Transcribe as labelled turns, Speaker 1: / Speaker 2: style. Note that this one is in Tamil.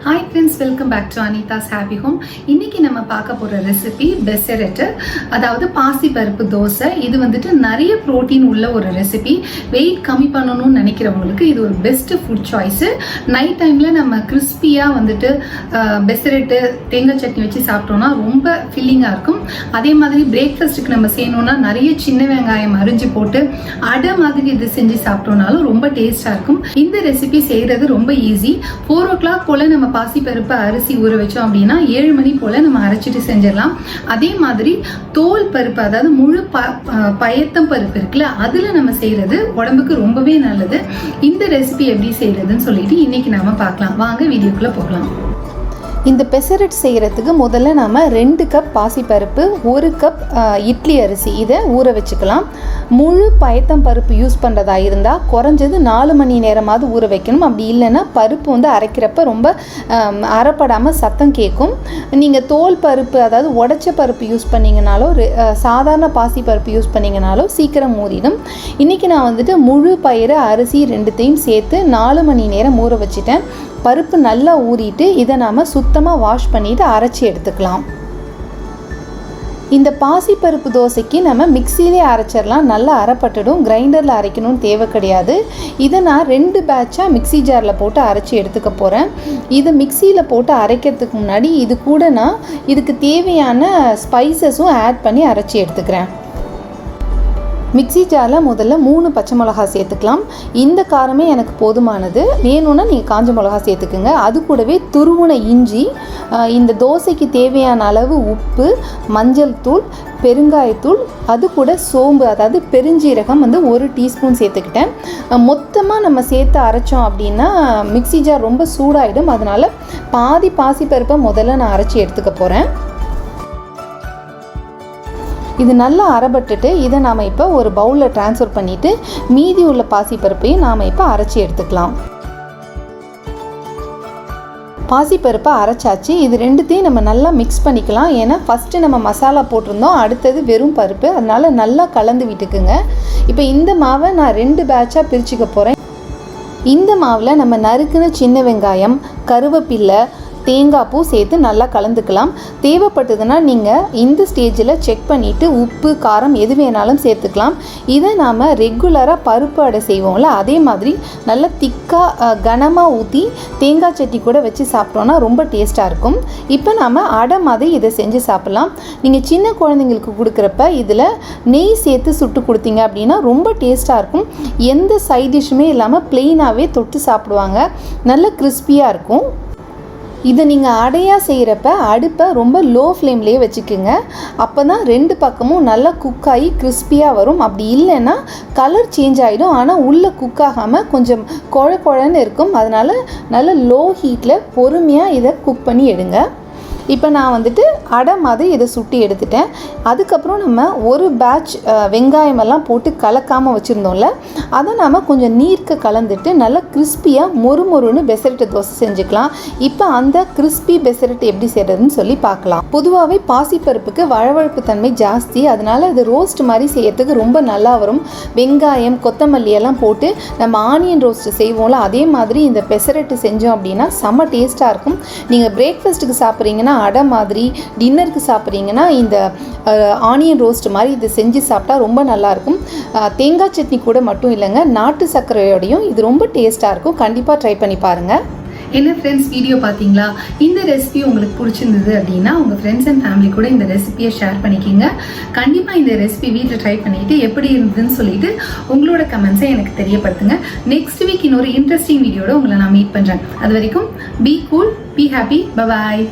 Speaker 1: Hi friends, welcome back to Anita's Happy Home. இன்னைக்கு நம்ம பார்க்க போற ரெசிபி பெசரட்டு, அதாவது பாசி பருப்பு தோசை. இது வந்துட்டு நிறைய புரோட்டீன் உள்ள ஒரு ரெசிபி. வெயிட் கம்மி பண்ணணும்னு நினைக்கிறவங்களுக்கு இது ஒரு பெஸ்ட் ஃபுட் சாய்ஸ். நைட் டைம்ல நம்ம கிறிஸ்பியா வந்துட்டு பெசரட்டு தேங்காய் சட்னி வச்சு சாப்பிட்டோம்னா ரொம்ப ஃபில்லிங்கா இருக்கும். அதே மாதிரி பிரேக்ஃபாஸ்ட்டுக்கு நம்ம செய்யணும்னா நிறைய சின்ன வெங்காயம் அரிஞ்சு போட்டு அடை மாதிரி இது செஞ்சு சாப்பிட்டோம்னாலும் ரொம்ப டேஸ்டா இருக்கும். இந்த ரெசிபி செய்யறது ரொம்ப ஈஸி. 4 o'clock போல நம்ம பாசி பருப்பு அரிசி ஊற வச்சோம் அப்படின்னா 7 மணி போல நம்ம அரைச்சிட்டு செஞ்சிடலாம். அதே மாதிரி தோல் பருப்பு, அதாவது முழு பயத்தம் பருப்பு இருக்குல்ல, அதுல நம்ம செய்யறது உடம்புக்கு ரொம்பவே நல்லது. இந்த ரெசிபி எப்படி செய்யறதுன்னு சொல்லிட்டு இன்னைக்கு நாம பார்க்கலாம். வாங்க வீடியோக்குள்ள போகலாம்.
Speaker 2: இந்த பெசரட் செய்கிறதுக்கு முதல்ல நாம் 2 கப் பாசிப்பருப்பு, 1 கப் இட்லி அரிசி இதை ஊற வச்சுக்கலாம். முழு பயத்தம் பருப்பு யூஸ் பண்ணுறதா இருந்தால் குறைஞ்சது 4 மணி நேரமாவது ஊற வைக்கணும். அப்படி இல்லைன்னா பருப்பு வந்து அரைக்கிறப்ப ரொம்ப அரைப்படாமல் சத்தம் கேட்கும். நீங்கள் தோல் பருப்பு, அதாவது உடைச்ச பருப்பு யூஸ் பண்ணிங்கனாலோ சாதாரண பாசி பருப்பு யூஸ் பண்ணிங்கனாலோ சீக்கிரம் ஊறிடும். இன்றைக்கி நான் வந்துட்டு முழு பயிறு அரிசி 2த்தையும் சேர்த்து 4 மணி நேரம் ஊற வச்சுட்டேன். பருப்பு நல்லா ஊறிட்டு இதை நாம் சுத்தமாக வாஷ் பண்ணிவிட்டு அரைச்சி எடுத்துக்கலாம். இந்த பாசிப்பருப்பு தோசைக்கு நம்ம மிக்சியிலே அரைச்சிடலாம். நல்லா அரைப்பட்டுடும். கிரைண்டரில் அரைக்கணும்னு தேவை கிடையாது. இதை நான் 2 பேட்சாக மிக்சி ஜாரில் போட்டு அரைச்சி எடுத்துக்க போகிறேன். இதை மிக்சியில் போட்டு அரைக்கிறதுக்கு முன்னாடி இது கூட நான் இதுக்கு தேவையான ஸ்பைசஸும் ஆட் பண்ணி அரைச்சி எடுத்துக்கிறேன். மிக்சி ஜாரில் முதல்ல 3 பச்சை மிளகா சேர்த்துக்கலாம். இந்த காரமே எனக்கு போதுமானது. வேணும்னா நீங்கள் காஞ்ச மிளகா சேர்த்துக்குங்க. அது கூடவே துருவுன இஞ்சி, இந்த தோசைக்கு தேவையான அளவு உப்பு, மஞ்சள் தூள், பெருங்காயத்தூள், அது கூட சோம்பு, அதாவது பெருஞ்சீரகம் வந்து 1 டீஸ்பூன் சேர்த்துக்கிட்டேன். மொத்தமாக நம்ம சேர்த்து அரைச்சோம் அப்படின்னா மிக்சி ஜார் ரொம்ப சூடாயிடும். அதனால் பாதி பாசிப்பருப்பை முதல்ல நான் அரைச்சி எடுத்துக்க போகிறேன். இது நல்லா அரைப்பட்டுட்டு இதை நாம் இப்போ ஒரு பவுலில் ட்ரான்ஸ்ஃபர் பண்ணிவிட்டு மீதி உள்ள பாசிப்பருப்பையும் நாம் இப்போ அரைச்சி எடுத்துக்கலாம். பாசிப்பருப்பை அரைச்சாச்சு. இது 2த்தையும் நம்ம நல்லா மிக்ஸ் பண்ணிக்கலாம். ஏன்னா ஃபஸ்ட்டு நம்ம மசாலா போட்டிருந்தோம், அடுத்தது வெறும் பருப்பு. அதனால் நல்லா கலந்து விட்டுக்குங்க. இப்போ இந்த மாவை நான் 2 பேட்சாக பிரிச்சுக்க போகிறேன். இந்த மாவில் நம்ம நறுக்குன சின்ன வெங்காயம், கருவேப்பிலை, தேங்காய் பூ சேர்த்து நல்லா கலந்துக்கலாம். தேவைப்பட்டதுன்னா நீங்கள் இந்த ஸ்டேஜில் செக் பண்ணிவிட்டு உப்பு, காரம் எது வேணாலும் சேர்த்துக்கலாம். இதை நாம் ரெகுலராக பருப்பு அடை செய்வோம்ல, அதே மாதிரி நல்லா திக்காக கனமாக ஊற்றி தேங்காய் சட்னி கூட வச்சு சாப்பிட்டோன்னா ரொம்ப டேஸ்ட்டாக இருக்கும். இப்போ நாம் அடை மாதிரி இதை செஞ்சு சாப்பிட்லாம். நீங்கள் சின்ன குழந்தைங்களுக்கு கொடுக்குறப்ப இதில் நெய் சேர்த்து சுட்டு கொடுத்தீங்க அப்படின்னா ரொம்ப டேஸ்ட்டாக இருக்கும். எந்த சைட் டிஷ்ஷுமே இல்லாமல் ப்ளெயினாகவே தொட்டு சாப்பிடுவாங்க. நல்ல கிறிஸ்பியாக இருக்கும். இதை நீங்கள் அடையாக செய்கிறப்ப அடுப்பை ரொம்ப லோ ஃப்ளேம்லேயே வச்சுக்கோங்க. அப்போ தான் 2 பக்கமும் நல்லா குக்காகி கிறிஸ்பியாக வரும். அப்படி இல்லைன்னா கலர் சேஞ்ச் ஆகிடும். ஆனால் உள்ளே குக் ஆகாமல் கொஞ்சம் குழன்னு இருக்கும். அதனால் நல்ல லோ ஹீட்டில் பொறுமையாக இதை குக் பண்ணி எடுங்க. இப்போ நான் வந்துட்டு அடை மாதிரி இதை சுட்டி எடுத்துட்டேன். அதுக்கப்புறம் நம்ம ஒரு பேட்ச் வெங்காயமெல்லாம் போட்டு கலக்காமல் வச்சுருந்தோம்ல, அதை நாம் கொஞ்சம் நீர்க்க கலந்துட்டு நல்லா கிறிஸ்பியாக மொறுன்னு பெசரட்டு தோசை செஞ்சுக்கலாம். இப்போ அந்த கிறிஸ்பி பெசரட்டு எப்படி செய்கிறதுன்னு சொல்லி பார்க்கலாம். பொதுவாகவே பாசிப்பருப்புக்கு வழவழப்பு தன்மை ஜாஸ்தி. அதனால் அது ரோஸ்ட் மாதிரி செய்யறதுக்கு ரொம்ப நல்லா வரும். வெங்காயம், கொத்தமல்லி எல்லாம் போட்டு நம்ம ஆனியன் ரோஸ்ட்டு செய்வோம்ல, அதே மாதிரி இந்த பெசரட்டு செஞ்சோம் அப்படின்னா செம்ம டேஸ்ட்டாக இருக்கும். நீங்கள் பிரேக்ஃபாஸ்ட்டுக்கு சாப்பிட்றீங்கன்னா அடை மாதிரி, டின்னருக்கு சாப்பிட்றீங்கன்னா இந்த ஆனியன் ரோஸ்ட் மாதிரி இதை செஞ்சு சாப்பிட்டா ரொம்ப நல்லாயிருக்கும். தேங்காய் சட்னி கூட மட்டும் இல்லைங்க, நாட்டு சர்க்கரையோடையும் இது ரொம்ப டேஸ்ட்டாக இருக்கும். கண்டிப்பாக ட்ரை பண்ணி பாருங்கள்.
Speaker 1: என்ன ஃப்ரெண்ட்ஸ், வீடியோ பார்த்தீங்களா? இந்த ரெசிபி உங்களுக்கு பிடிச்சிருந்தது அப்படின்னா உங்கள் ஃப்ரெண்ட்ஸ் அண்ட் ஃபேமிலி கூட இந்த ரெசிபியை ஷேர் பண்ணிக்கிங்க. கண்டிப்பாக இந்த ரெசிபி வீட்டில் ட்ரை பண்ணிவிட்டு எப்படி இருந்ததுன்னு சொல்லிட்டு உங்களோட கமெண்ட்ஸை எனக்கு தெரியப்படுத்துங்க. நெக்ஸ்ட் வீக் இன்னொரு இன்ட்ரெஸ்டிங் வீடியோட உங்களை நான் மீட் பண்ணுறேன். அது வரைக்கும் be cool, be happy, bye bye.